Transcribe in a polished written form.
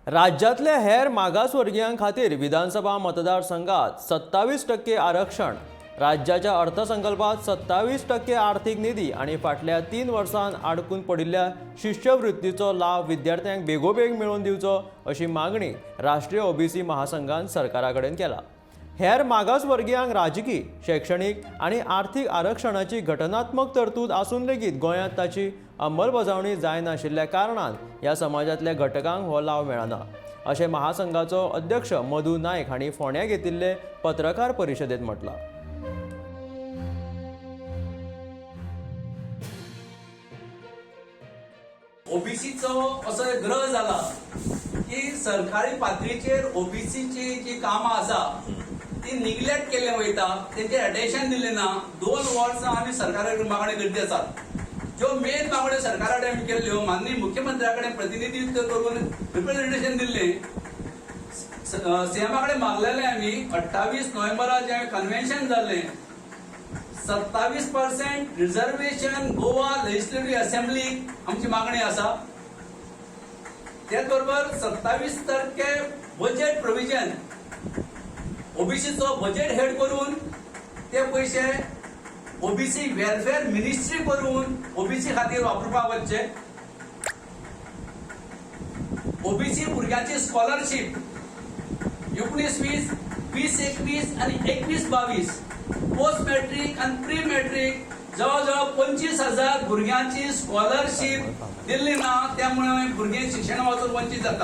राज्यातल्या हेर मागासवर्गीयां खातीर विधानसभा मतदारसंघात 27% आरक्षण, राज्याच्या अर्थसंकल्पात 27% आर्थीक निधी आणि फाटल्या 3 वर्सांत अडकून पडिल्ल्या शिश्यवृत्तीचो लाव विद्यार्थ्यांक बेगोबेग मेळोवन दिवचो अशी मागणी राष्ट्रीय ओबीसी महासंघान सरकारा कडेन केला। हेर मागासवर्गीयांक राजकी, शैक्षणिक आणि आर्थीक आरक्षणाची घटनात्मक तरतूद आसून लेगीत गोंयांत ताची अंमलबजावणी जायनाशिल्ल्या कारणान ह्या समाजातल्या घटकांक हो लाव मेळना, अशें महासंघाचो अध्यक्ष मधु नायक हांणी फोंड्यां घेतिल्ले पत्रकार परिशदेंत म्हटलां। ओबीसीचो असो एक ग्रह जाला की सरकारी पातळीचेर ओबीसीची जी कामां आसा ती निग्लेक्ट केल्ले वयता, तेंचे अटेन्शन दिल्लें ना। 2 वर्सां आमी सरकारा कडेन मागणी करते आसात। ज्यो मेन मागण्यो सरकारा कडेन केल्ल्यो, माननीय मुख्यमंत्र्या कडेन प्रतिनिधित्व करून रिप्रेझेंटेशन दिल्लें, सीएमा कडेन मागलेलें आमी। 28 नोव्हेंबराक जें कन्व्हेन्शन जाल्लें, 27% रिजर्वेशन गोवा लेजिस्लेटिव्ह असेंब्लीक आमची मागणी आसा। त्याच बरोबर 27% बजेट प्रोविजन, ओबीसीचो बजेट हेड करून ते पैसे ओबीसी वेलफेअर मिनिस्ट्री करून ओबीसी खातीर वापरपाक वचचे। ओबीसी भुरग्यांची स्कॉलरशिप 19-20, 20-21 आणि 21-22 पोस्ट मॅट्रिक आणि प्री मॅट्रिक जवळजवळ 25,000 भुरग्यांची स्कॉलरशिप दिल्ली ना, त्यामुळे भुरगे शिक्षण वाचून वंचित जातात।